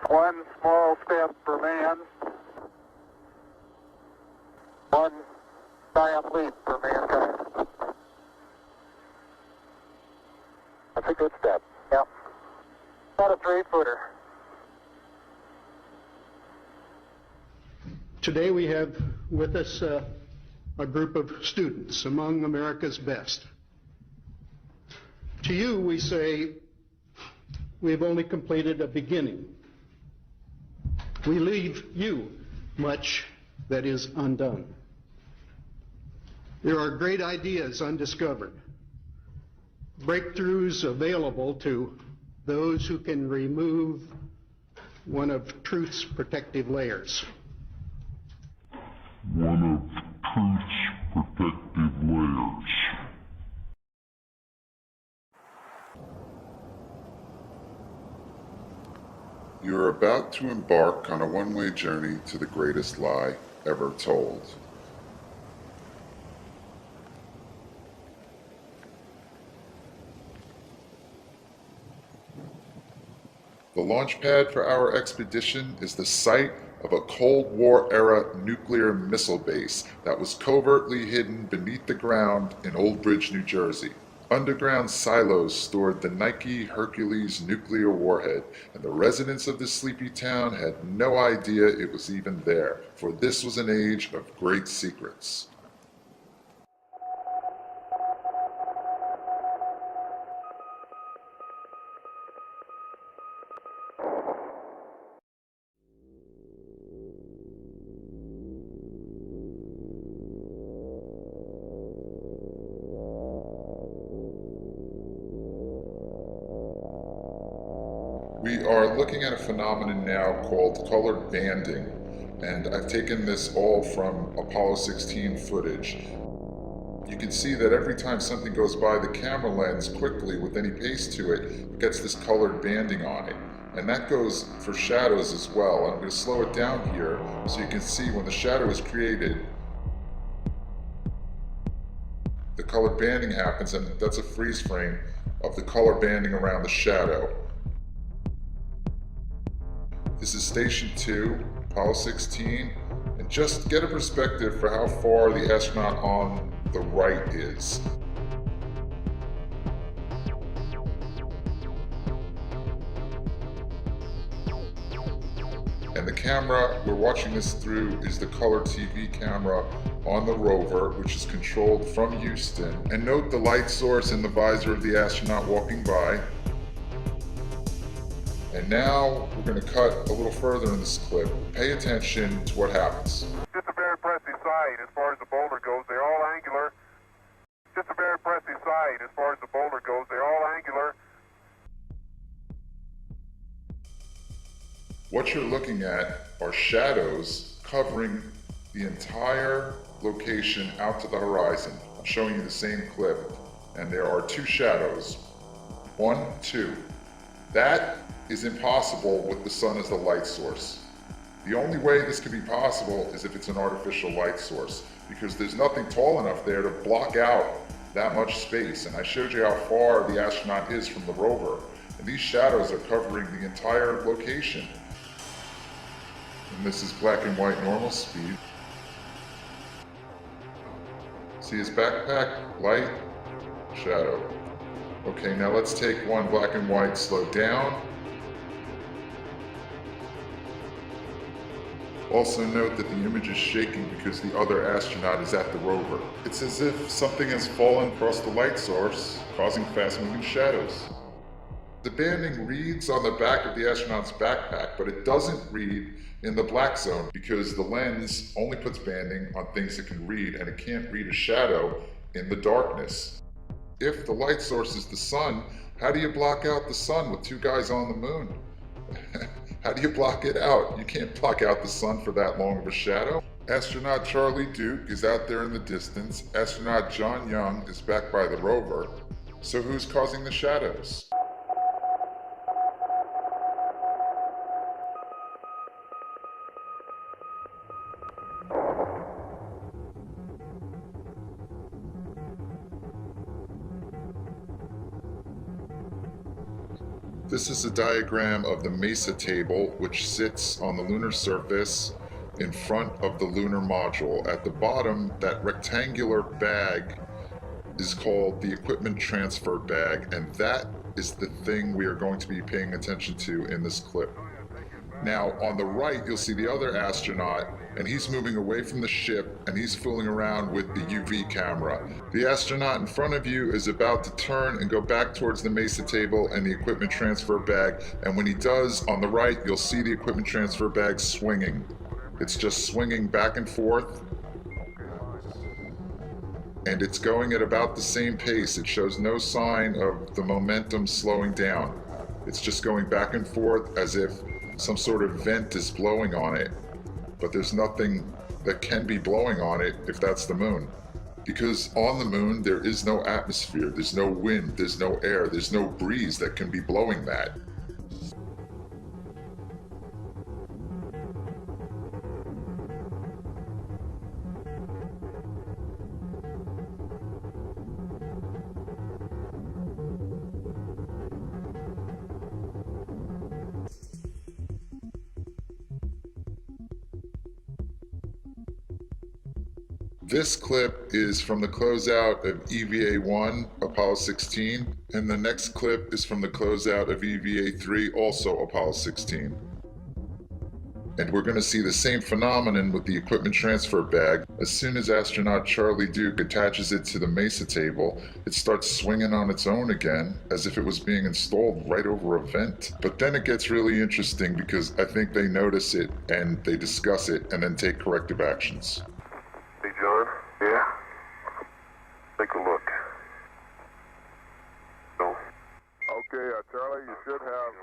One small step for man, one giant leap for mankind. That's a good step. Yep. About a 3-footer. Today we have with us a group of students among America's best. To you we say, we've only completed a beginning. We leave you much that is undone. There are great ideas undiscovered, breakthroughs available to those who can remove one of truth's protective layers. One of truth's protective layers. You are about to embark on a one-way journey to the greatest lie ever told. The launch pad for our expedition is the site of a Cold War-era nuclear missile base that was covertly hidden beneath the ground in Old Bridge, New Jersey. Underground silos stored the Nike Hercules nuclear warhead, and the residents of this sleepy town had no idea it was even there, for this was an age of great secrets. We are looking at a phenomenon now called colored banding, and I've taken this all from Apollo 16 footage. You can see that every time something goes by the camera lens quickly with any pace to it, it gets this colored banding on it. And that goes for shadows as well. I'm going to slow it down here so you can see when the shadow is created, the colored banding happens, and that's a freeze frame of the color banding around the shadow. This is Station 2, Apollo 16, and just get a perspective for how far the astronaut on the right is. And the camera we're watching this through is the color TV camera on the rover, which is controlled from Houston. And note the light source in the visor of the astronaut walking by. And now we're going to cut a little further in this clip. Pay attention to what happens. Just a very pressy side as far as the boulder goes. They're all angular. Just a very pressy side as far as the boulder goes. They're all angular. What you're looking at are shadows covering the entire location out to the horizon. I'm showing you the same clip, and there are two shadows. 1, 2. That is impossible with the sun as the light source. The only way this could be possible is if it's an artificial light source, because there's nothing tall enough there to block out that much space. And I showed you how far the astronaut is from the rover, and these shadows are covering the entire location. And this is black and white normal speed. See his backpack, light, shadow. Okay, now let's take one black and white, slow down. Also note that the image is shaking because the other astronaut is at the rover. It's as if something has fallen across the light source, causing fast-moving shadows. The banding reads on the back of the astronaut's backpack, but it doesn't read in the black zone because the lens only puts banding on things it can read, and it can't read a shadow in the darkness. If the light source is the sun, how do you block out the sun with two guys on the moon? How do you block it out? You can't block out the sun for that long of a shadow. Astronaut Charlie Duke is out there in the distance. Astronaut John Young is back by the rover. So who's causing the shadows? This is a diagram of the MESA table, which sits on the lunar surface in front of the lunar module. At the bottom, that rectangular bag is called the equipment transfer bag, and that is the thing we are going to be paying attention to in this clip. Now, on the right, you'll see the other astronaut, and he's moving away from the ship, and he's fooling around with the UV camera. The astronaut in front of you is about to turn and go back towards the MESA table and the equipment transfer bag, and when he does, on the right, you'll see the equipment transfer bag swinging. It's just swinging back and forth, and it's going at about the same pace. It shows no sign of the momentum slowing down. It's just going back and forth as if some sort of vent is blowing on it, but there's nothing that can be blowing on it if that's the moon. Because on the moon, there is no atmosphere, there's no wind, there's no air, there's no breeze that can be blowing that. This clip is from the closeout of EVA-1, Apollo 16, and the next clip is from the closeout of EVA-3, also Apollo 16. And we're going to see the same phenomenon with the equipment transfer bag. As soon as astronaut Charlie Duke attaches it to the MESA table, it starts swinging on its own again, as if it was being installed right over a vent. But then it gets really interesting because I think they notice it and they discuss it and then take corrective actions. Hey, John? Yeah? Take a look. No. Okay, Charlie, you should have,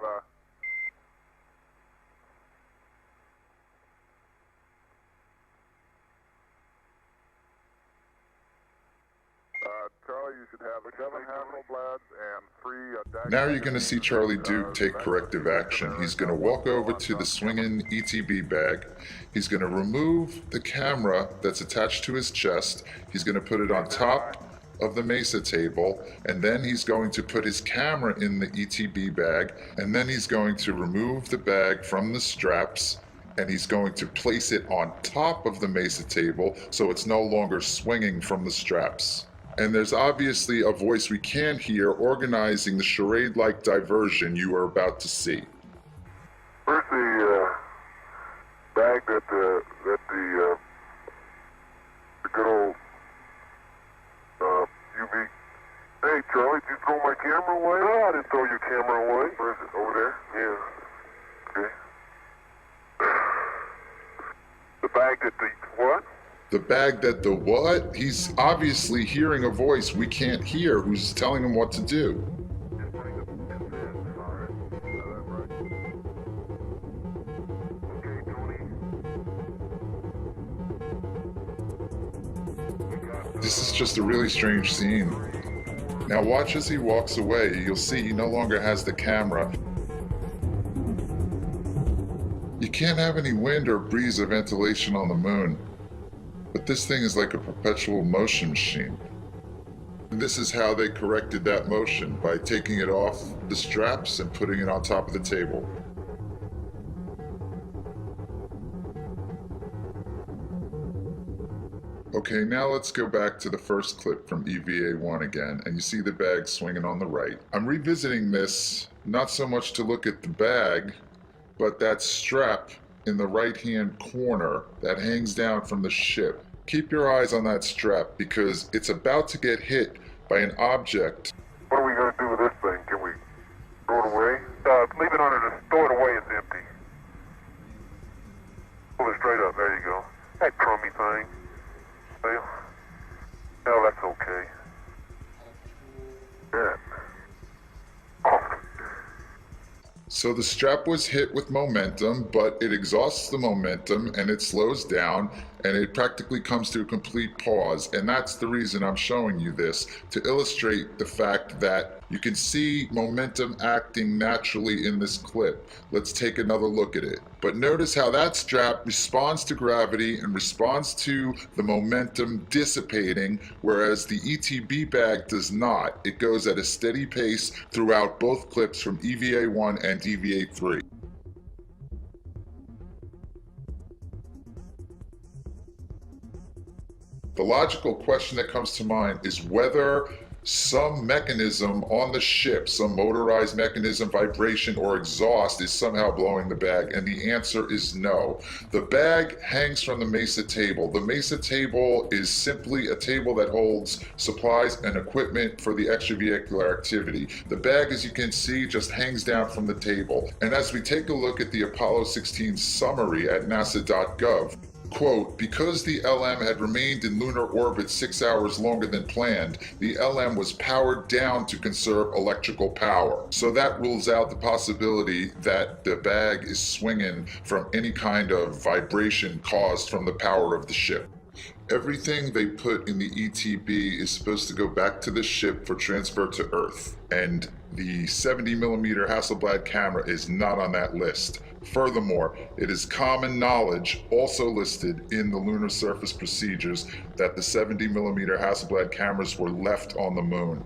Charlie, you should have 7 Hasselblads and 3, Now you're going to see Charlie Duke take corrective action. He's going to walk over to the swinging ETB bag. He's going to remove the camera that's attached to his chest. He's going to put it on top of the MESA table, and then he's going to put his camera in the ETB bag, and then he's going to remove the bag from the straps, and he's going to place it on top of the MESA table so it's no longer swinging from the straps. And there's obviously a voice we can't hear organizing the charade-like diversion you are about to see. Where's the bag that the good old UV? Hey, Charlie, did you throw my camera away? No, I didn't throw your camera away. Where is it? Over there? Yeah. Okay. The bag that the what? The bag that the what? He's obviously hearing a voice we can't hear who's telling him what to do. This is just a really strange scene. Now watch as he walks away. You'll see he no longer has the camera. You can't have any wind or breeze or ventilation on the moon. But this thing is like a perpetual motion machine. And this is how they corrected that motion, by taking it off the straps and putting it on top of the table. Okay, now let's go back to the first clip from EVA-1 again, and you see the bag swinging on the right. I'm revisiting this, not so much to look at the bag, but that strap in the right-hand corner that hangs down from the ship. Keep your eyes on that strap because it's about to get hit by an object. What are we going to do with this thing? Can we throw it away? Leave it under the... Throw it away, it's empty. Pull it straight up, there you go. That crummy thing. Well, that's okay. Yeah. So the strap was hit with momentum, but it exhausts the momentum and it slows down, and it practically comes to a complete pause. And that's the reason I'm showing you this, to illustrate the fact that you can see momentum acting naturally in this clip. Let's take another look at it. But notice how that strap responds to gravity and responds to the momentum dissipating, whereas the ETB bag does not. It goes at a steady pace throughout both clips from EVA1 and EVA3. The logical question that comes to mind is whether some mechanism on the ship, some motorized mechanism, vibration, or exhaust is somehow blowing the bag, and the answer is no. The bag hangs from the Mesa table. The Mesa table is simply a table that holds supplies and equipment for the extravehicular activity. The bag, as you can see, just hangs down from the table. And as we take a look at the Apollo 16 summary at nasa.gov, quote, because the LM had remained in lunar orbit 6 hours longer than planned, the LM was powered down to conserve electrical power. So that rules out the possibility that the bag is swinging from any kind of vibration caused from the power of the ship. Everything they put in the ETB is supposed to go back to the ship for transfer to Earth, and the 70mm Hasselblad camera is not on that list. Furthermore, it is common knowledge, also listed in the lunar surface procedures, that the 70mm Hasselblad cameras were left on the moon.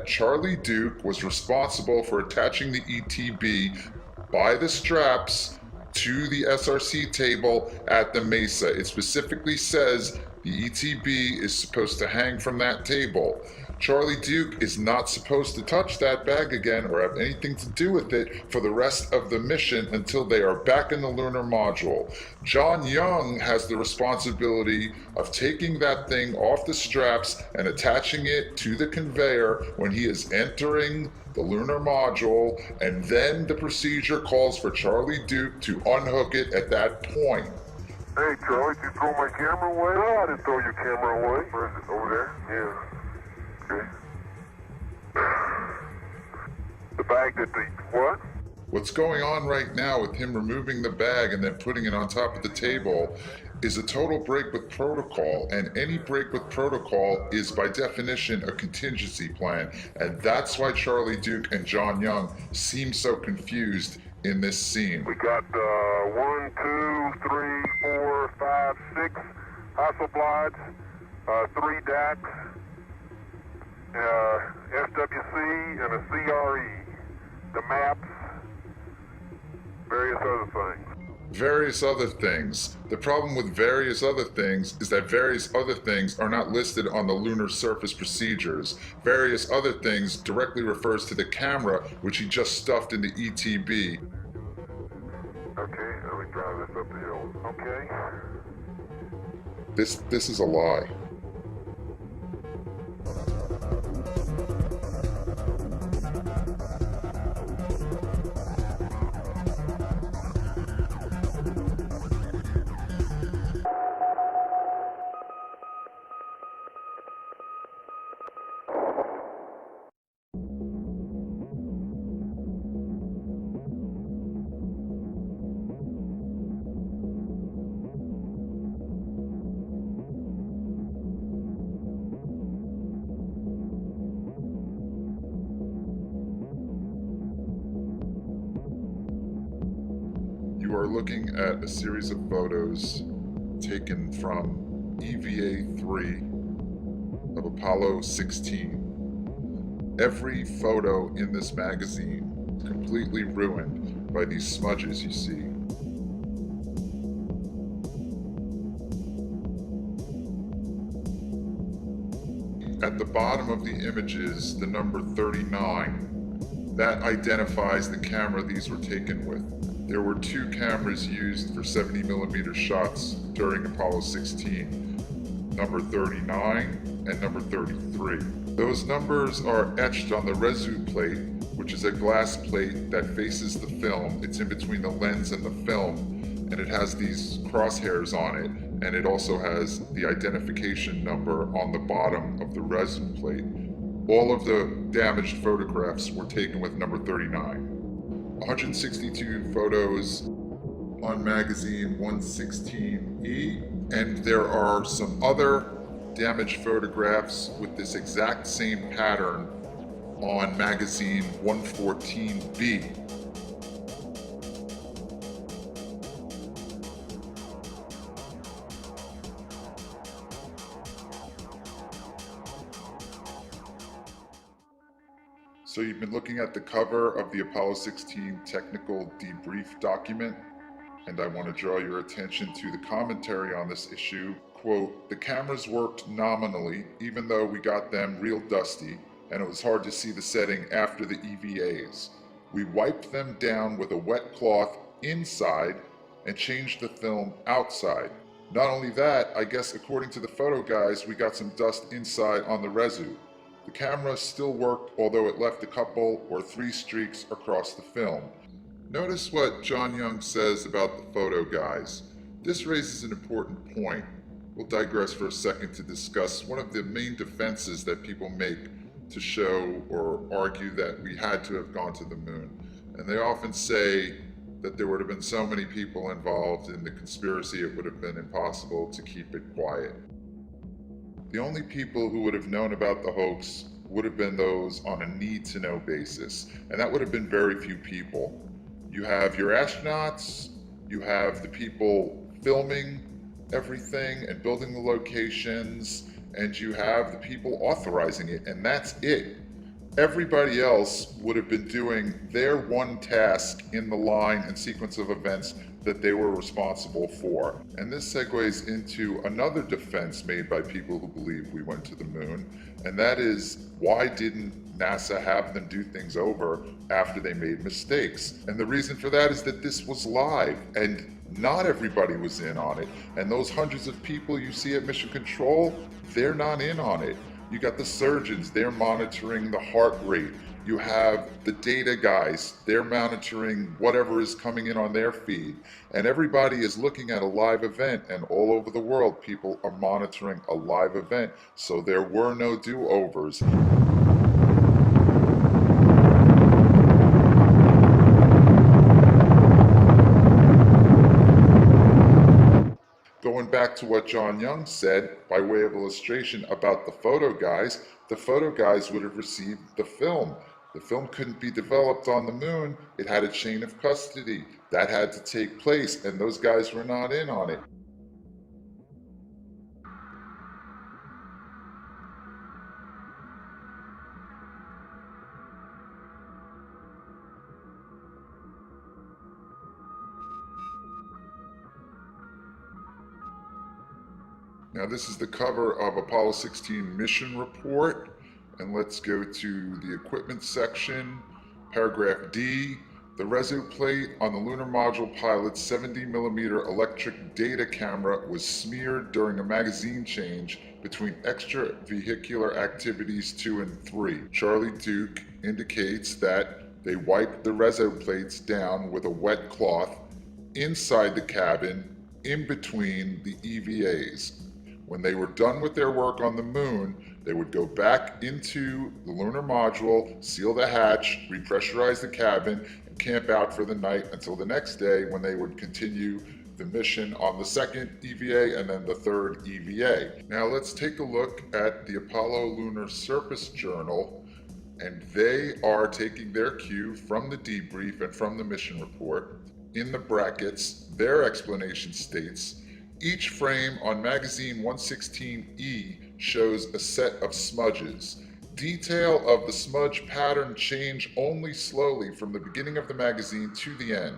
Charlie Duke was responsible for attaching the ETB by the straps to the SRC table at the Mesa. It specifically says the ETB is supposed to hang from that table. Charlie Duke is not supposed to touch that bag again or have anything to do with it for the rest of the mission until they are back in the lunar module. John Young has the responsibility of taking that thing off the straps and attaching it to the conveyor when he is entering the lunar module, and then the procedure calls for Charlie Duke to unhook it at that point. Hey, Charlie, did you throw my camera away? No, I didn't throw your camera away. Where is it? Over there? Yeah. Okay. The bag that the what? What's going on right now with him removing the bag and then putting it on top of the table is a total break with protocol, and any break with protocol is by definition a contingency plan, and that's why Charlie Duke and John Young seem so confused in this scene. We got 1, 2, 3, 4, 5, 6 Hasselblads, 3 DACs, FWC, and a CRE. The maps, various other things. Various other things. The problem with various other things is that various other things are not listed on the lunar surface procedures. Various other things directly refers to the camera, which he just stuffed in the ETB. Okay, let me drive this up the hill. Okay. This is a lie. You are looking at a series of photos taken from EVA-3 of Apollo 16. Every photo in this magazine is completely ruined by these smudges you see. At the bottom of the images, the number 39. That identifies the camera these were taken with. There were 2 cameras used for 70mm shots during Apollo 16, number 39 and number 33. Those numbers are etched on the resu plate, which is a glass plate that faces the film. It's in between the lens and the film, and it has these crosshairs on it, and it also has the identification number on the bottom of the resu plate. All of the damaged photographs were taken with number 39. 162 photos on magazine 116E, and there are some other damaged photographs with this exact same pattern on magazine 114B. So you've been looking at the cover of the Apollo 16 technical debrief document, and I want to draw your attention to the commentary on this issue. Quote, "The cameras worked nominally, even though we got them real dusty, and it was hard to see the setting after the EVAs. We wiped them down with a wet cloth inside and changed the film outside. Not only that, I guess according to the photo guys, we got some dust inside on the residue. The camera still worked, although it left a couple or 3 streaks across the film." Notice what John Young says about the photo guys. This raises an important point. We'll digress for a second to discuss one of the main defenses that people make to show or argue that we had to have gone to the moon. And they often say that there would have been so many people involved in the conspiracy it would have been impossible to keep it quiet. The only people who would have known about the hoax would have been those on a need-to-know basis, and that would have been very few people. You have your astronauts, you have the people filming everything and building the locations, and you have the people authorizing it, and that's it. Everybody else would have been doing their one task in the line and sequence of events that they were responsible for. And this segues into another defense made by people who believe we went to the moon, and that is, why didn't NASA have them do things over after they made mistakes? And the reason for that is that this was live, and not everybody was in on it. And those hundreds of people you see at Mission Control, they're not in on it. You got the surgeons, they're monitoring the heart rate. You have the data guys, they're monitoring whatever is coming in on their feed. And everybody is looking at a live event, and all over the world, people are monitoring a live event. So there were no do-overs. Going back to what John Young said, by way of illustration about the photo guys would have received the film. The film couldn't be developed on the moon. It had a chain of custody. That had to take place, and those guys were not in on it. Now this is the cover of Apollo 16 mission report, and let's go to the equipment section. Paragraph D, the residue plate on the lunar module pilot's 70mm electric data camera was smeared during a magazine change between extravehicular activities 2 and 3. Charlie Duke indicates that they wiped the residue plates down with a wet cloth inside the cabin in between the EVAs. When they were done with their work on the moon, they would go back into the lunar module, seal the hatch, repressurize the cabin, and camp out for the night until the next day, when they would continue the mission on the second EVA and then the third EVA. Now let's take a look at the Apollo Lunar Surface Journal, and they are taking their cue from the debrief and from the mission report. In the brackets, their explanation states, "Each frame on magazine 116E shows a set of smudges. Detail of the smudge pattern change only slowly from the beginning of the magazine to the end.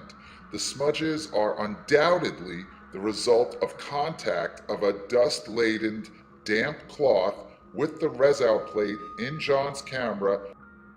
The smudges are undoubtedly the result of contact of a dust-laden, damp cloth with the residue plate in John's camera."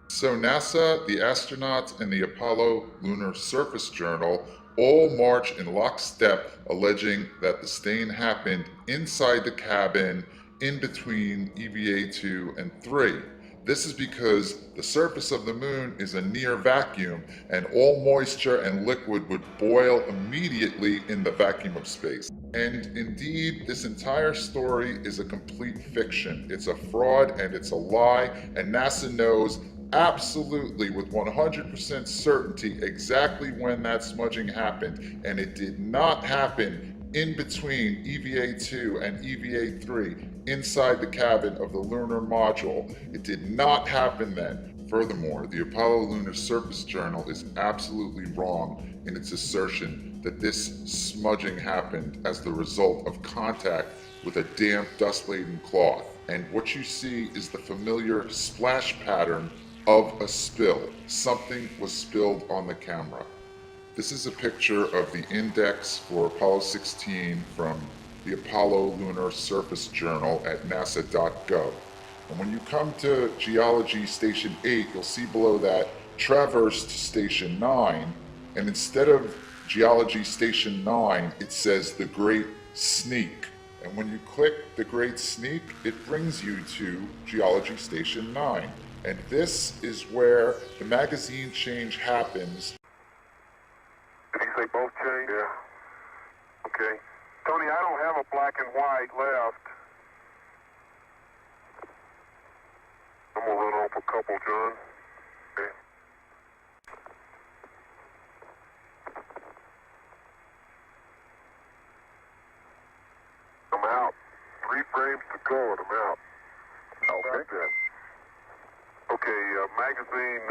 So NASA, the astronauts, and the Apollo Lunar Surface Journal all march in lockstep, alleging that the stain happened inside the cabin in between EVA 2 and 3. This is because the surface of the moon is a near vacuum, and all moisture and liquid would boil immediately in the vacuum of space. And indeed, this entire story is a complete fiction. It's a fraud and it's a lie, and NASA knows absolutely with 100% certainty exactly when that smudging happened, and it did not happen in between EVA-2 and EVA-3 inside the cabin of the lunar module. It did not happen then. Furthermore, the Apollo Lunar Surface Journal is absolutely wrong in its assertion that this smudging happened as the result of contact with a damp, dust-laden cloth. And what you see is the familiar splash pattern of a spill. Something was spilled on the camera. This is a picture of the index for Apollo 16 from the Apollo Lunar Surface Journal at nasa.gov. And when you come to Geology Station 8, you'll see below that traversed Station 9, and instead of Geology Station 9, it says the Great Sneak. And when you click the Great Sneak, it brings you to Geology Station 9. And this is where the magazine change happens. Did you say both change? Yeah. Okay. Tony, I don't have a black and white left. I'm gonna run off a couple, John. Okay. I'm out. 3 frames to go and I'm out. Okay. Okay, magazine,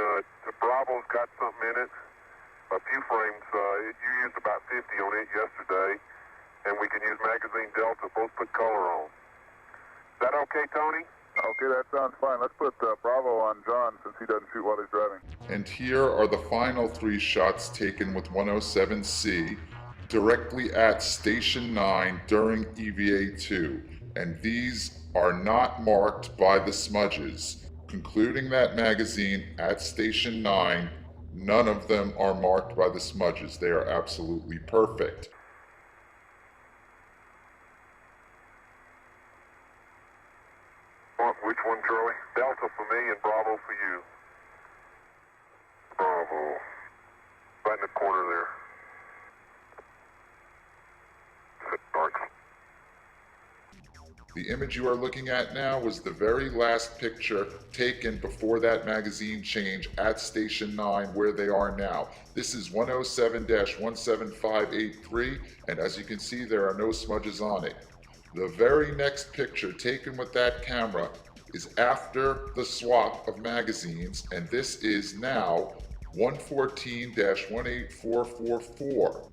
Bravo's got something in it. A few frames. You used about 50 on it yesterday, and we can use magazine Delta. Both put color on. Is that okay, Tony? Okay, that sounds fine. Let's put Bravo on John since he doesn't shoot while he's driving. And here are the final 3 shots taken with 107C directly at Station 9 during EVA-2. And these are not marked by the smudges. Concluding that magazine at Station 9, none of them are marked by the smudges. They are absolutely perfect. Which one, Charlie? Delta for me and Bravo for you. Bravo. Right in the corner there. Sit dark. The image you are looking at now was the very last picture taken before that magazine change at Station 9 where they are now. This is 107-17583, and as you can see, there are no smudges on it. The very next picture taken with that camera is after the swap of magazines, and this is now 114-18444.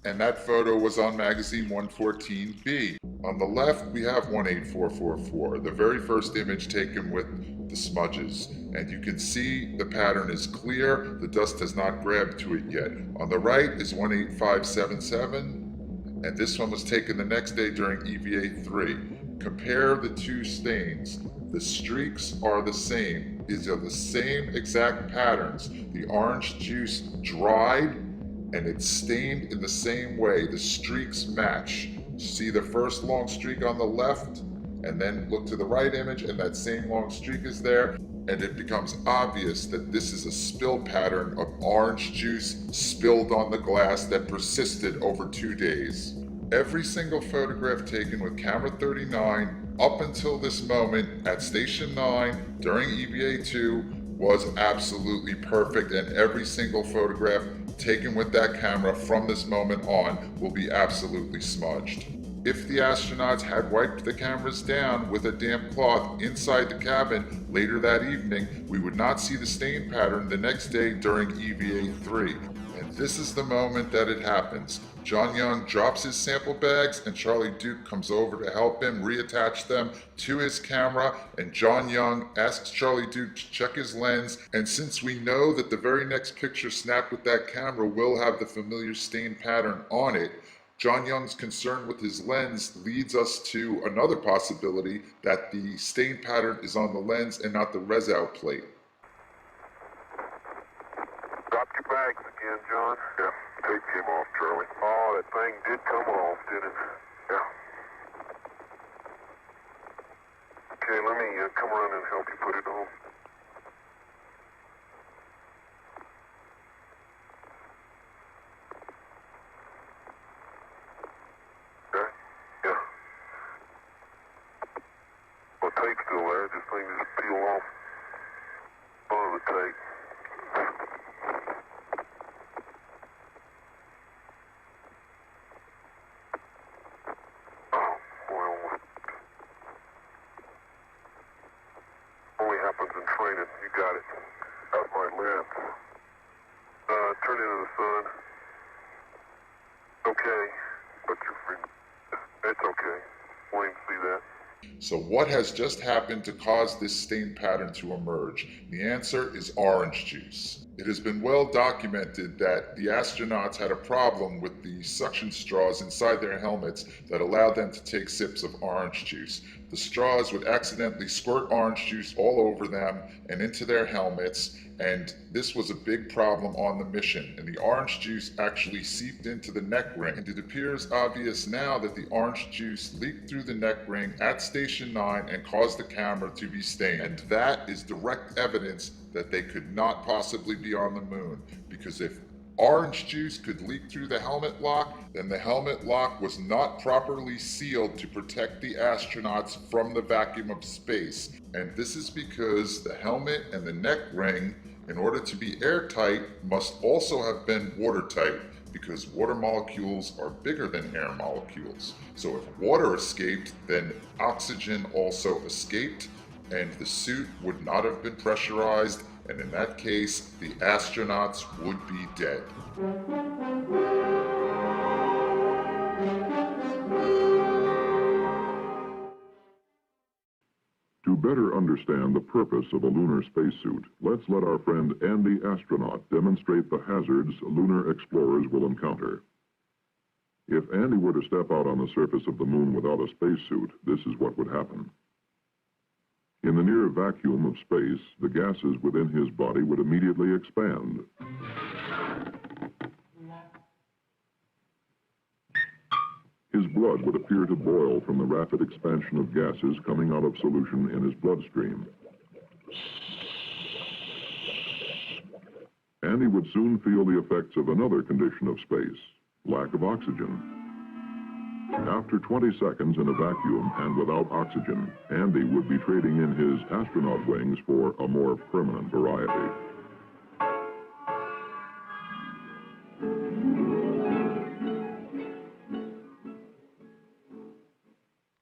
And that photo was on magazine 114B. On the left, we have 18444, the very first image taken with the smudges. And you can see the pattern is clear, the dust has not grabbed to it yet. On the right is 18577, and this one was taken the next day during EVA-3. Compare the 2 stains. The streaks are the same. These are the same exact patterns. The orange juice dried, and it's stained in the same way. The streaks match. See the first long streak on the left, and then look to the right image, and that same long streak is there, and it becomes obvious that this is a spill pattern of orange juice spilled on the glass that persisted over 2 days. Every single photograph taken with camera 39 up until this moment at Station 9 during EVA-2 was absolutely perfect, and every single photograph taken with that camera from this moment on will be absolutely smudged. If the astronauts had wiped the cameras down with a damp cloth inside the cabin later that evening, we would not see the stain pattern the next day during EVA-3. And this is the moment that it happens. John Young drops his sample bags, and Charlie Duke comes over to help him reattach them to his camera, and John Young asks Charlie Duke to check his lens, and since we know that the very next picture snapped with that camera will have the familiar stain pattern on it, John Young's concern with his lens leads us to another possibility that the stain pattern is on the lens and not the res-out plate. Dropped your bags again, John. Yeah, tape came off, Charlie. Oh, that thing did come off, didn't it? Yeah. Okay, let me come around and help you put it on. tape's still there. This thing just peel off on the tape. Oh, boy, only happens in training. You got it. That's my lens. Turn into the sun. Okay, but you're free. It's okay. We'll even see that. So what has just happened to cause this stain pattern to emerge? The answer is orange juice. It has been well documented that the astronauts had a problem with the suction straws inside their helmets that allowed them to take sips of orange juice. The straws would accidentally squirt orange juice all over them and into their helmets, and this was a big problem on the mission. And the orange juice actually seeped into the neck ring, and it appears obvious now that the orange juice leaked through the neck ring at Station 9 and caused the camera to be stained. And that is direct evidence that they could not possibly be on the moon, because if orange juice could leak through the helmet lock, then the helmet lock was not properly sealed to protect the astronauts from the vacuum of space. And this is because the helmet and the neck ring, in order to be airtight, must also have been watertight, because water molecules are bigger than air molecules. So if water escaped, then oxygen also escaped, and the suit would not have been pressurized, and in that case, the astronauts would be dead. To better understand the purpose of a lunar spacesuit, let's let our friend Andy Astronaut demonstrate the hazards lunar explorers will encounter. If Andy were to step out on the surface of the moon without a spacesuit, this is what would happen. In the near vacuum of space, the gases within his body would immediately expand. His blood would appear to boil from the rapid expansion of gases coming out of solution in his bloodstream. And he would soon feel the effects of another condition of space, lack of oxygen. After 20 seconds in a vacuum and without oxygen, Andy would be trading in his astronaut wings for a more permanent variety.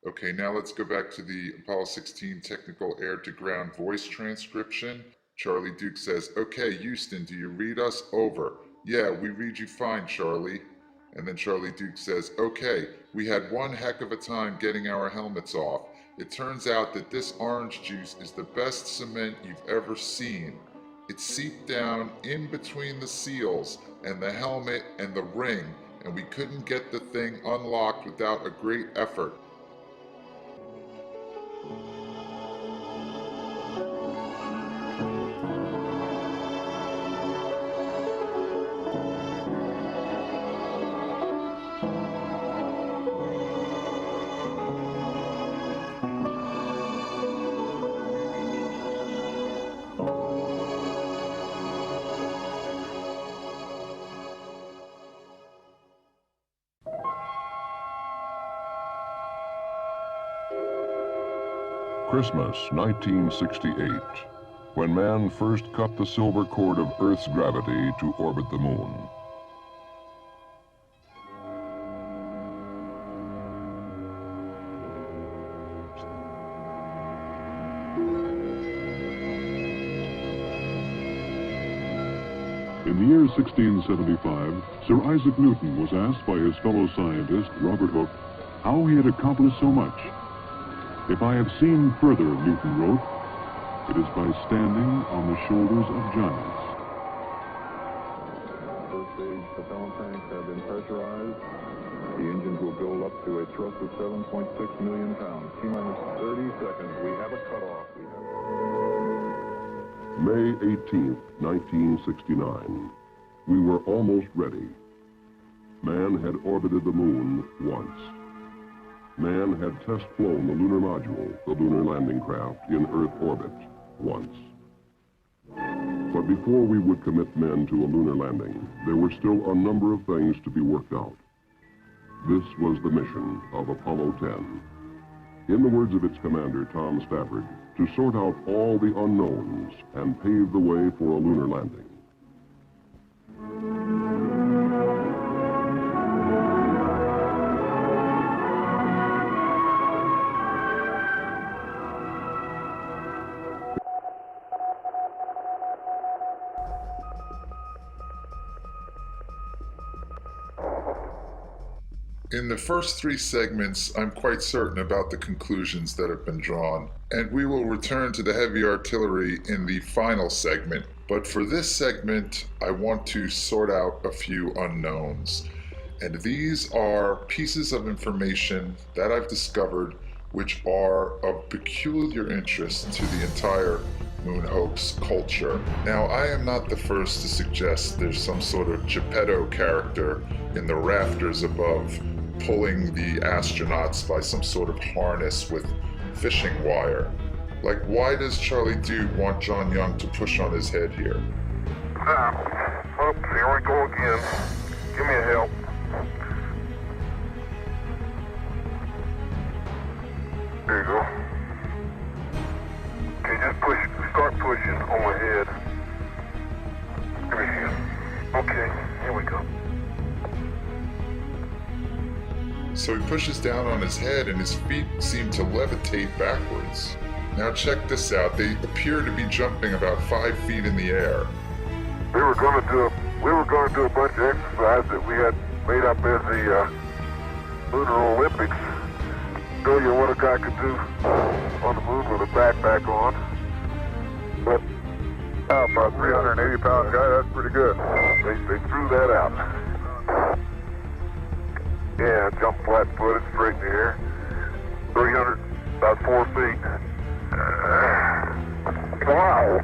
Okay, now let's go back to the Apollo 16 technical air-to-ground voice transcription. Charlie Duke says, "Okay, Houston, do you read us? Over." "Yeah, we read you fine, Charlie." And then Charlie Duke says, "Okay, we had one heck of a time getting our helmets off. It turns out that this orange juice is the best cement you've ever seen. It seeped down in between the seals and the helmet and the ring, and we couldn't get the thing unlocked without a great effort." Christmas, 1968, when man first cut the silver cord of Earth's gravity to orbit the moon. In the year 1675, Sir Isaac Newton was asked by his fellow scientist, Robert Hooke, how he had accomplished so much. "If I have seen further," Newton wrote, "it is by standing on the shoulders of giants." First stage propellant tanks have been pressurized. The engines will build up to a thrust of 7.6 million pounds. T-minus 30 seconds. We have a cutoff. May 18th, 1969. We were almost ready. Man had orbited the moon once. Man had test-flown the lunar module, the lunar landing craft, in Earth orbit once. But before we would commit men to a lunar landing, there were still a number of things to be worked out. This was the mission of Apollo 10. In the words of its commander, Tom Stafford, to sort out all the unknowns and pave the way for a lunar landing. In the first three segments, I'm quite certain about the conclusions that have been drawn, and we will return to the heavy artillery in the final segment. But for this segment, I want to sort out a few unknowns. And these are pieces of information that I've discovered which are of peculiar interest to the entire moon hoax culture. Now, I am not the first to suggest there's some sort of Geppetto character in the rafters above, pulling the astronauts by some sort of harness with fishing wire. Like, why does Charlie Dude want John Young to push on his head here? Oops, here we go again. Give me a help. There you go. Okay, just push, start pushing on my head. Give me a hand. Okay, here we go. So he pushes down on his head and his feet seem to levitate backwards. Now check this out. They appear to be jumping about 5 feet in the air. We were going to do a bunch of exercise that we had made up as the Lunar Olympics. Show you what a guy could do on the moon with a backpack on. But for a 380-pound guy, that's pretty good. They threw that out. Yeah, jump flat-footed, straight in the air. 300, about 4 feet. Wow.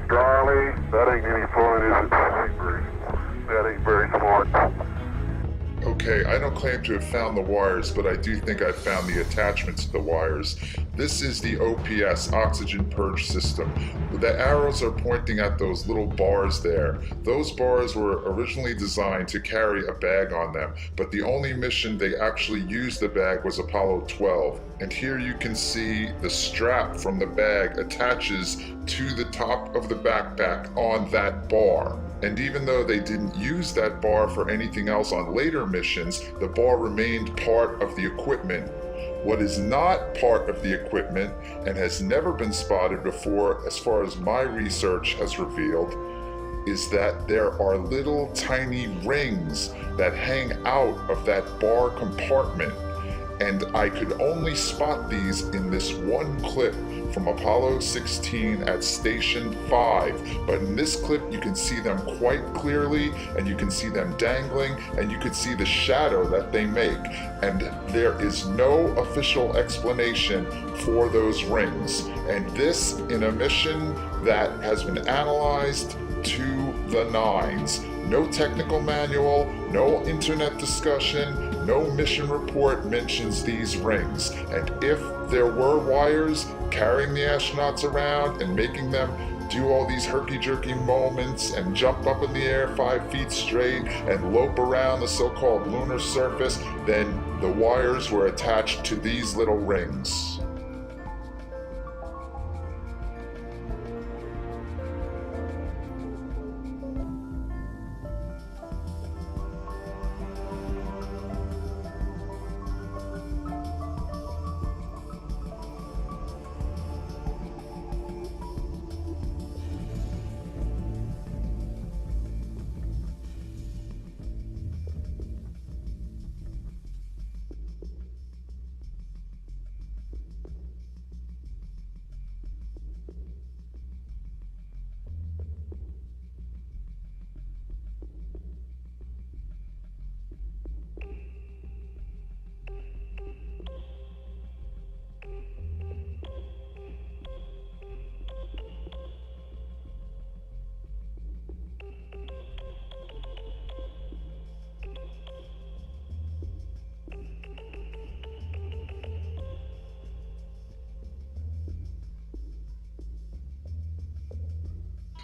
Charlie, that ain't any fun, is it? That ain't very smart. Okay, I don't claim to have found the wires, but I do think I found the attachment to the wires. This is the OPS, Oxygen Purge System. The arrows are pointing at those little bars there. Those bars were originally designed to carry a bag on them, but the only mission they actually used the bag was Apollo 12. And here you can see the strap from the bag attaches to the top of the backpack on that bar. And even though they didn't use that bar for anything else on later missions, the bar remained part of the equipment. What is not part of the equipment and has never been spotted before, as far as my research has revealed, is that there are little tiny rings that hang out of that bar compartment. And I could only spot these in this one clip from Apollo 16 at Station 5. But in this clip, you can see them quite clearly, and you can see them dangling, and you can see the shadow that they make. And there is no official explanation for those rings. And this in a mission that has been analyzed to the nines. No technical manual, no internet discussion, no mission report mentions these rings. And if there were wires carrying the astronauts around and making them do all these herky-jerky moments and jump up in the air 5 feet straight and lope around the so-called lunar surface, then the wires were attached to these little rings.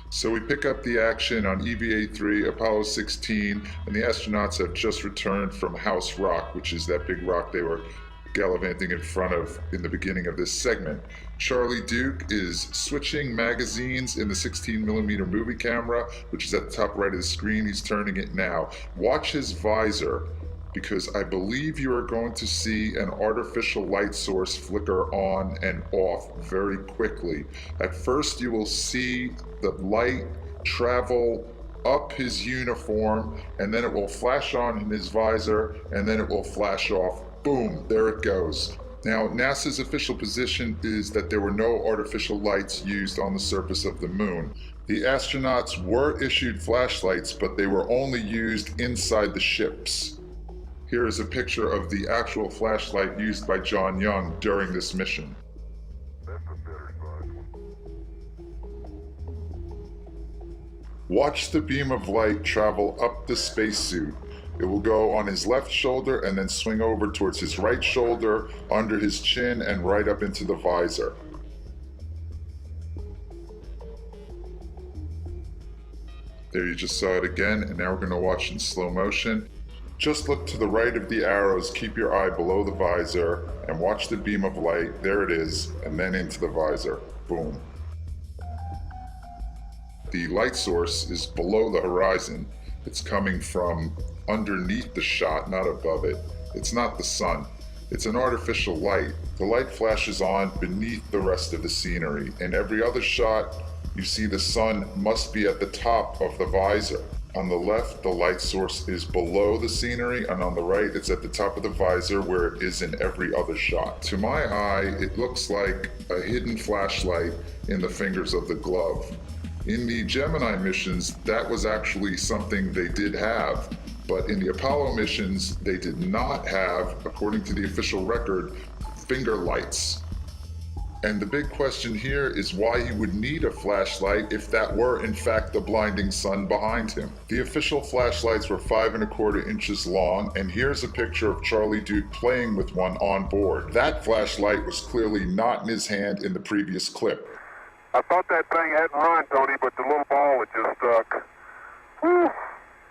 So we pick up the action on EVA-3, Apollo 16, and the astronauts have just returned from House Rock, which is that big rock they were gallivanting in the beginning of this segment. Charlie Duke is switching magazines in the 16mm movie camera, which is at the top right of the screen. He's turning it now. Watch his visor, because I believe you are going to see an artificial light source flicker on and off very quickly. At first you will see the light travel up his uniform, and then it will flash on in his visor, and then it will flash off. Boom, there it goes. Now, NASA's official position is that there were no artificial lights used on the surface of the moon. The astronauts were issued flashlights, but they were only used inside the ships. Here is a picture of the actual flashlight used by John Young during this mission. Watch the beam of light travel up the spacesuit. It will go on his left shoulder and then swing over towards his right shoulder, under his chin, and right up into the visor. There, you just saw it again, and now we're going to watch in slow motion. Just look to the right of the arrows, keep your eye below the visor, and watch the beam of light. There it is, and then into the visor. Boom. The light source is below the horizon. It's coming from underneath the shot, not above it. It's not the sun. It's an artificial light. The light flashes on beneath the rest of the scenery. In every other shot, you see the sun must be at the top of the visor. On the left, the light source is below the scenery, and on the right, it's at the top of the visor where it is in every other shot. To my eye, it looks like a hidden flashlight in the fingers of the glove. In the Gemini missions, that was actually something they did have, but in the Apollo missions, they did not have, according to the official record, finger lights. And the big question here is why he would need a flashlight if that were in fact the blinding sun behind him. The official flashlights were 5¼ inches long, and here's a picture of Charlie Duke playing with one on board. That flashlight was clearly not in his hand in the previous clip. I thought that thing hadn't run, Tony, but the little ball had just stuck. Whew.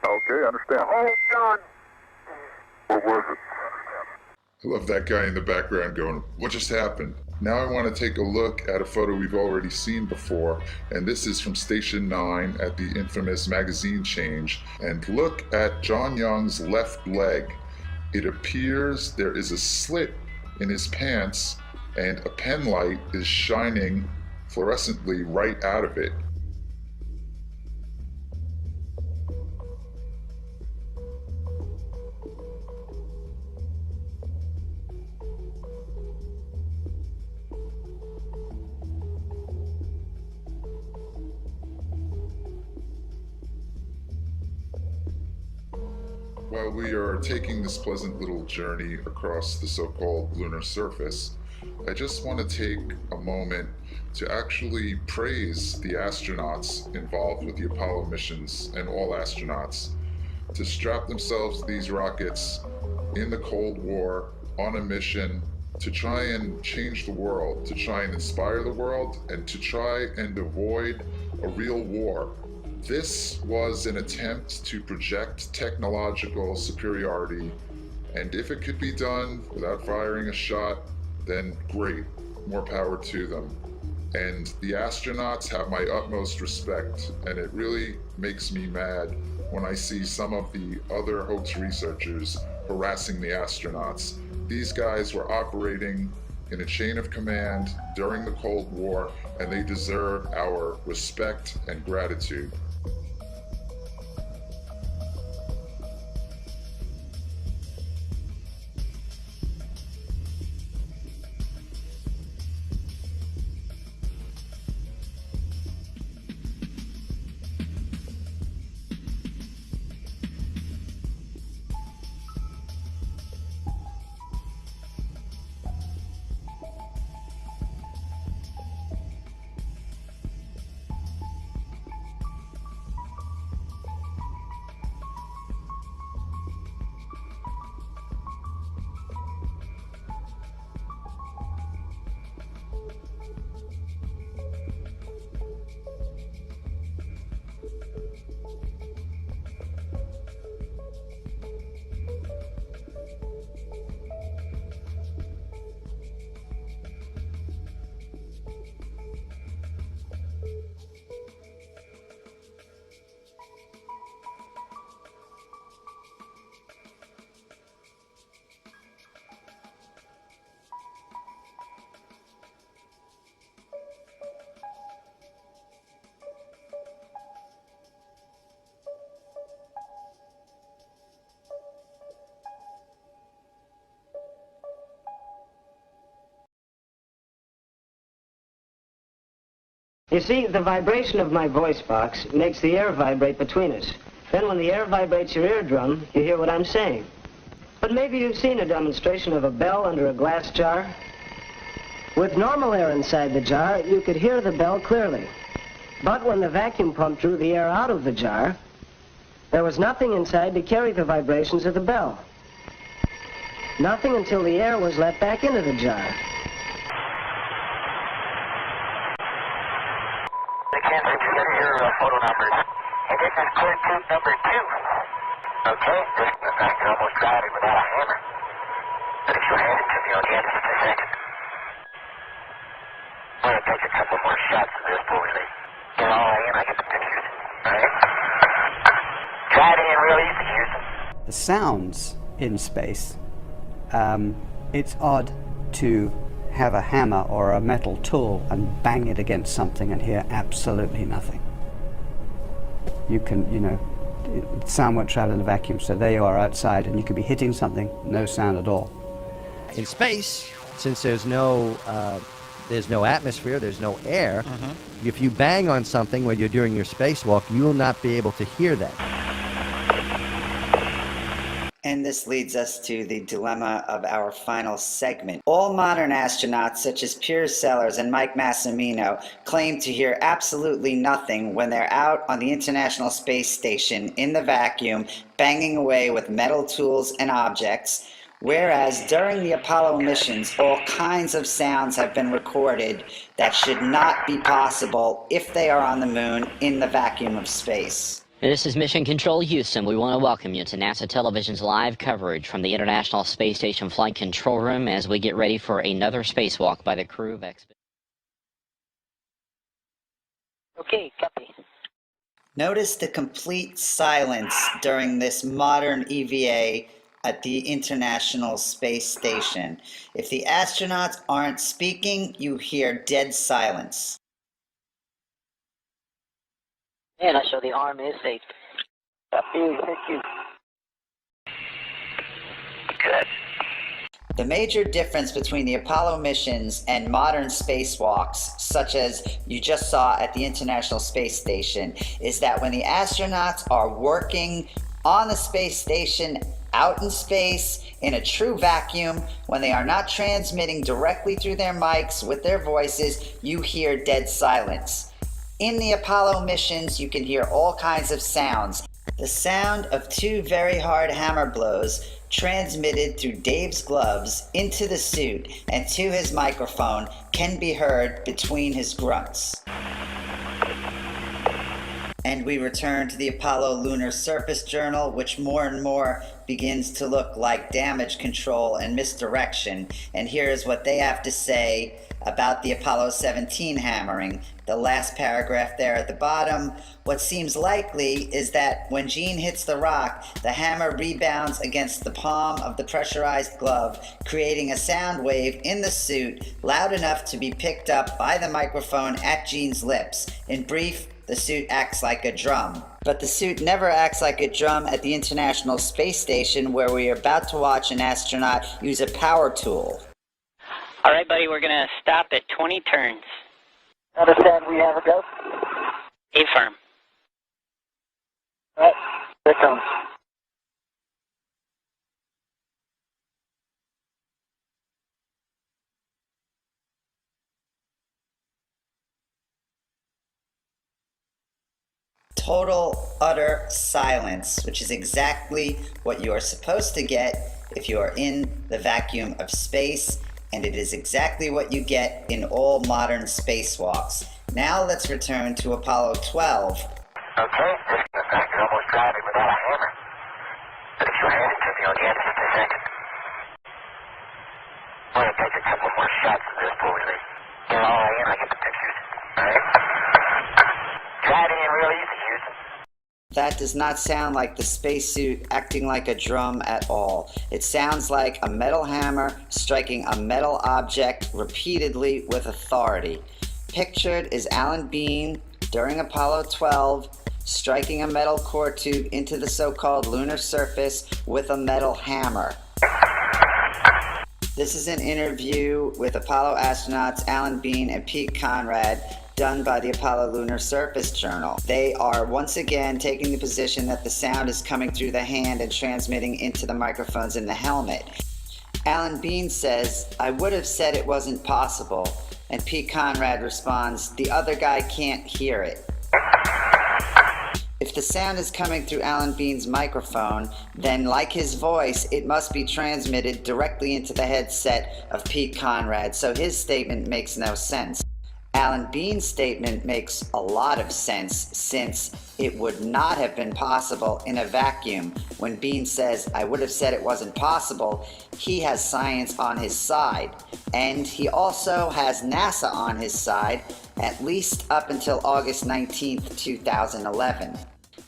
Okay, understand. Oh, God. What was it? I love that guy in the background going, what just happened? Now I want to take a look at a photo we've already seen before, and this is from Station 9 at the infamous magazine change. And look at John Young's left leg. It appears there is a slit in his pants, and a pen light is shining fluorescently right out of it. While we are taking this pleasant little journey across the so-called lunar surface, I just want to take a moment to actually praise the astronauts involved with the Apollo missions, and all astronauts, to strap themselves to these rockets in the Cold War on a mission to try and change the world, to try and inspire the world, and to try and avoid a real war. This was an attempt to project technological superiority, and if it could be done without firing a shot, then great, more power to them. And the astronauts have my utmost respect, and it really makes me mad when I see some of the other hoax researchers harassing the astronauts. These guys were operating in a chain of command during the Cold War, and they deserve our respect and gratitude. You see, the vibration of my voice box makes the air vibrate between us. Then when the air vibrates your eardrum, you hear what I'm saying. But maybe you've seen a demonstration of a bell under a glass jar. With normal air inside the jar, you could hear the bell clearly. But when the vacuum pump drew the air out of the jar, there was nothing inside to carry the vibrations of the bell. Nothing until the air was let back into the jar. Your photo numbers. And this is clear tube number 2. Okay, you're almost driving without a hammer. But if you hand it to me on the end of the second, I'm going to take a couple more shots of this before we leave. Get all in, I get the pictures. Alright? Try it in real easy, Houston. The sounds in space, it's odd to have a hammer or a metal tool and bang it against something and hear absolutely nothing. You can, sound won't travel in a vacuum, so there you are outside and you could be hitting something, no sound at all. In space, since there's no atmosphere, there's no air, if you bang on something when you're doing your spacewalk, you will not be able to hear that. And this leads us to the dilemma of our final segment. All modern astronauts, such as Piers Sellers and Mike Massimino, claim to hear absolutely nothing when they're out on the International Space Station in the vacuum, banging away with metal tools and objects, whereas during the Apollo missions, all kinds of sounds have been recorded that should not be possible if they are on the moon in the vacuum of space. This is Mission Control Houston. We want to welcome you to NASA Television's live coverage from the International Space Station Flight Control Room as we get ready for another spacewalk by the crew of Expedition. Okay, copy. Notice the complete silence during this modern EVA at the International Space Station. If the astronauts aren't speaking, you hear dead silence. And I show the arm is safe. Copy, thank you. Good. The major difference between the Apollo missions and modern spacewalks, such as you just saw at the International Space Station, is that when the astronauts are working on the space station out in space in a true vacuum, when they are not transmitting directly through their mics with their voices, you hear dead silence. In the Apollo missions, you can hear all kinds of sounds. The sound of 2 very hard hammer blows transmitted through Dave's gloves into the suit and to his microphone can be heard between his grunts. And we return to the Apollo Lunar Surface Journal, which more and more begins to look like damage control and misdirection. And here is what they have to say about the Apollo 17 hammering. The last paragraph there at the bottom. What seems likely is that when Gene hits the rock, the hammer rebounds against the palm of the pressurized glove, creating a sound wave in the suit loud enough to be picked up by the microphone at Gene's lips. In brief, the suit acts like a drum. But the suit never acts like a drum at the International Space Station, where we are about to watch an astronaut use a power tool. All right, buddy, we're going to stop at 20 turns. Understand we have a go? A-firm. All right, here it comes. Total, utter silence, which is exactly what you are supposed to get if you are in the vacuum of space, and it is exactly what you get in all modern spacewalks. Now let's return to Apollo 12. Okay, you're almost driving without a hammer. But if you hand it to me on the end of the second, I'm going to take a couple more shots of this before we leave. Get all in, I get the pictures. Alright? Try it in real easy, Houston. That does not sound like the spacesuit acting like a drum at all. It sounds like a metal hammer striking a metal object repeatedly with authority. Pictured is Alan Bean during Apollo 12 striking a metal core tube into the so-called lunar surface with a metal hammer. This is an interview with Apollo astronauts Alan Bean and Pete Conrad done by the Apollo Lunar Surface Journal. They are once again taking the position that the sound is coming through the hand and transmitting into the microphones in the helmet. Alan Bean says, "I would have said it wasn't possible." And Pete Conrad responds, "The other guy can't hear it." If the sound is coming through Alan Bean's microphone, then like his voice, it must be transmitted directly into the headset of Pete Conrad, so his statement makes no sense. Alan Bean's statement makes a lot of sense, since it would not have been possible in a vacuum. When Bean says, "I would have said it wasn't possible," he has science on his side. And he also has NASA on his side, at least up until August 19th, 2011.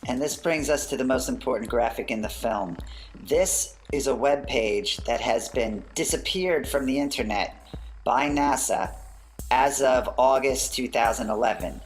And this brings us to the most important graphic in the film. This is a web page that has been disappeared from the internet by NASA as of August 2011.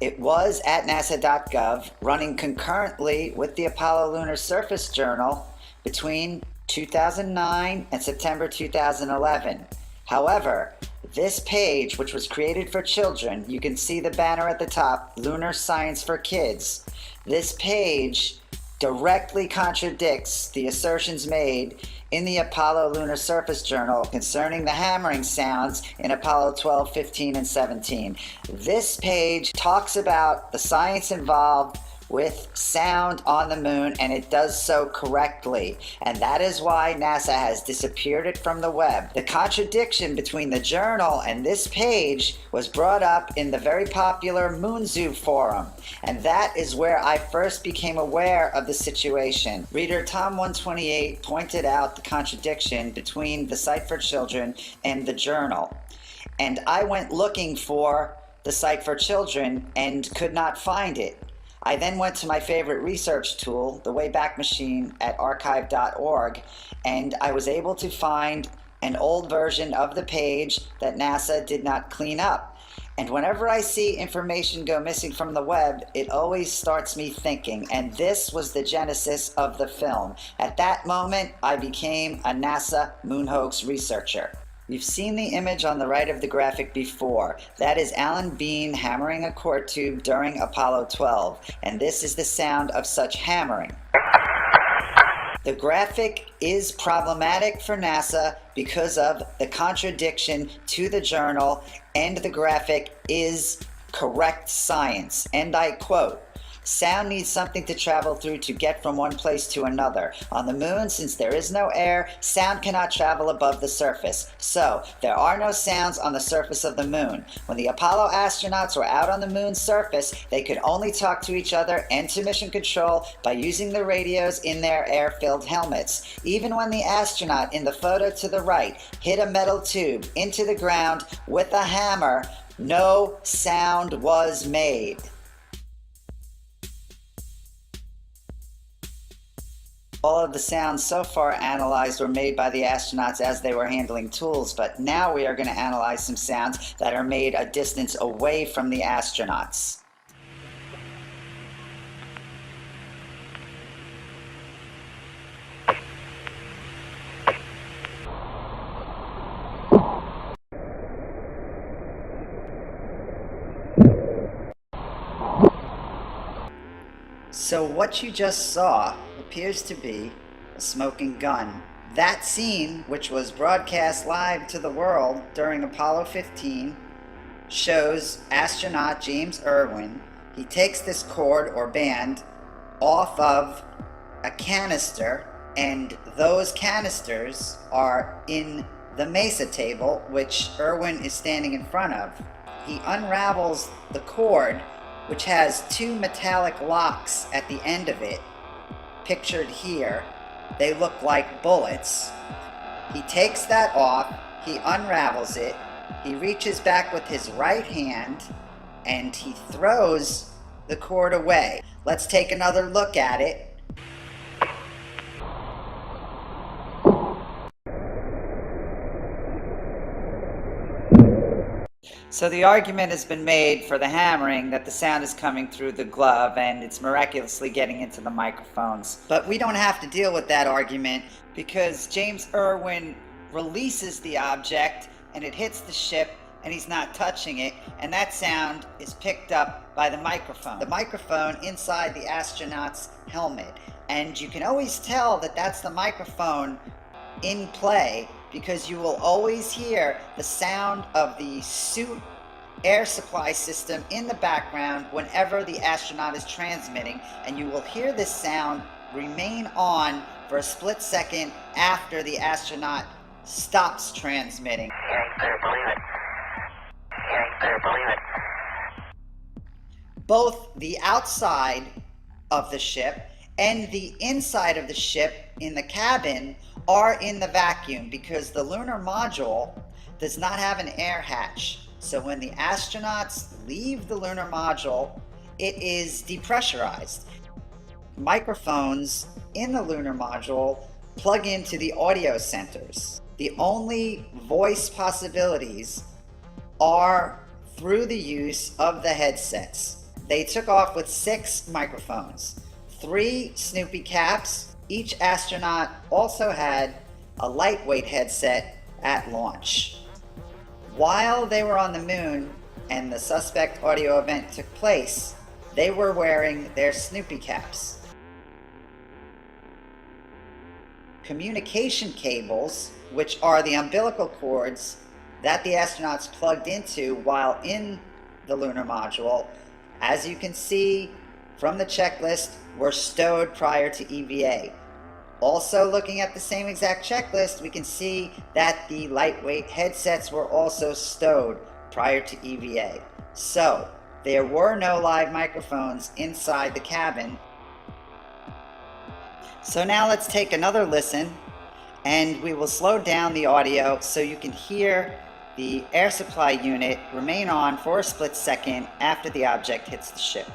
It was at nasa.gov, running concurrently with the Apollo Lunar Surface Journal between 2009 and September 2011. However, this page, which was created for children, you can see the banner at the top, Lunar Science for Kids. This page directly contradicts the assertions made in the Apollo Lunar Surface Journal concerning the hammering sounds in Apollo 12, 15, and 17. This page talks about the science involved with sound on the moon, and it does so correctly. And that is why NASA has disappeared it from the web. The contradiction between the journal and this page was brought up in the very popular Moon Zoo forum, and that is where I first became aware of the situation. Reader Tom128 pointed out the contradiction between the site for children and the journal, and I went looking for the site for children and could not find it. I then went to my favorite research tool, the Wayback Machine at archive.org, and I was able to find an old version of the page that NASA did not clean up. And whenever I see information go missing from the web, it always starts me thinking, and this was the genesis of the film. At that moment, I became a NASA moon hoax researcher. You've seen the image on the right of the graphic before. That is Alan Bean hammering a core tube during Apollo 12, and this is the sound of such hammering. The graphic is problematic for NASA because of the contradiction to the journal, and the graphic is correct science. And I quote, "Sound needs something to travel through to get from one place to another. On the moon, since there is no air, sound cannot travel above the surface. So, there are no sounds on the surface of the moon. When the Apollo astronauts were out on the moon's surface, they could only talk to each other and to mission control by using the radios in their air-filled helmets. Even when the astronaut in the photo to the right hit a metal tube into the ground with a hammer, no sound was made." All of the sounds so far analyzed were made by the astronauts as they were handling tools, but now we are going to analyze some sounds that are made a distance away from the astronauts. So what you just saw appears to be a smoking gun. That scene, which was broadcast live to the world during Apollo 15, shows astronaut James Irwin. He takes this cord or band off of a canister, and those canisters are in the mesa table, which Irwin is standing in front of. He unravels the cord, which has two metallic locks at the end of it, pictured here. They look like bullets. He takes that off, he unravels it, he reaches back with his right hand, and he throws the cord away. Let's take another look at it. So the argument has been made for the hammering that the sound is coming through the glove and it's miraculously getting into the microphones. But we don't have to deal with that argument because James Irwin releases the object and it hits the ship and he's not touching it, and that sound is picked up by the microphone inside the astronaut's helmet. And you can always tell that that's the microphone in play because you will always hear the sound of the suit air supply system in the background whenever the astronaut is transmitting, and you will hear this sound remain on for a split second after the astronaut stops transmitting. You ain't better believe it. You ain't better believe it. Both the outside of the ship and the inside of the ship in the cabin are in the vacuum because the lunar module does not have an air hatch. So when the astronauts leave the lunar module, it is depressurized. Microphones in the lunar module plug into the audio centers. The only voice possibilities are through the use of the headsets. They took off with 6 microphones, 3 Snoopy caps. Each astronaut also had a lightweight headset at launch. While they were on the moon and the suspect audio event took place, they were wearing their Snoopy caps. Communication cables, which are the umbilical cords that the astronauts plugged into while in the lunar module, as you can see from the checklist, were stowed prior to EVA. Also, looking at the same exact checklist, we can see that the lightweight headsets were also stowed prior to EVA. So, there were no live microphones inside the cabin. So now let's take another listen, and we will slow down the audio so you can hear the air supply unit remain on for a split second after the object hits the ship.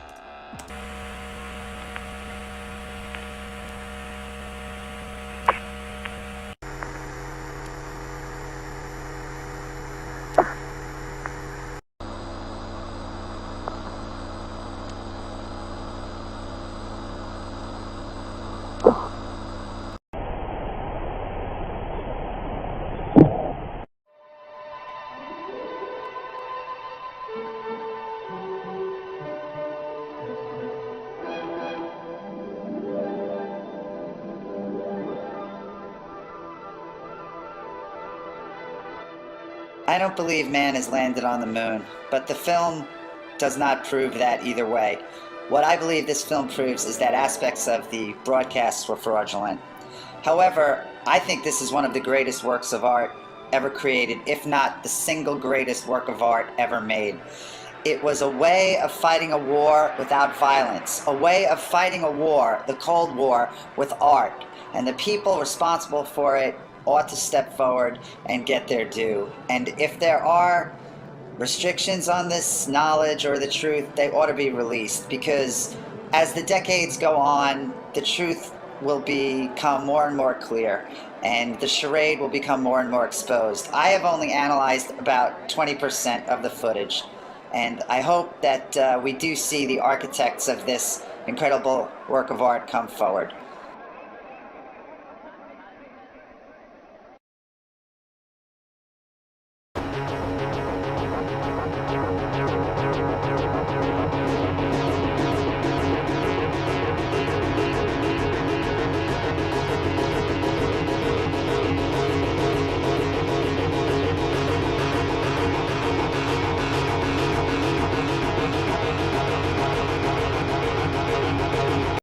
I don't believe man has landed on the moon, but the film does not prove that either way. What I believe this film proves is that aspects of the broadcasts were fraudulent. However, I think this is one of the greatest works of art ever created, if not the single greatest work of art ever made. It was a way of fighting a war without violence, a way of fighting a war, the Cold War, with art, and the people responsible for it ought to step forward and get their due. And if there are restrictions on this knowledge or the truth, they ought to be released, because as the decades go on, the truth will become more and more clear, and the charade will become more and more exposed. I have only analyzed about 20% of the footage, and I hope that we do see the architects of this incredible work of art come forward.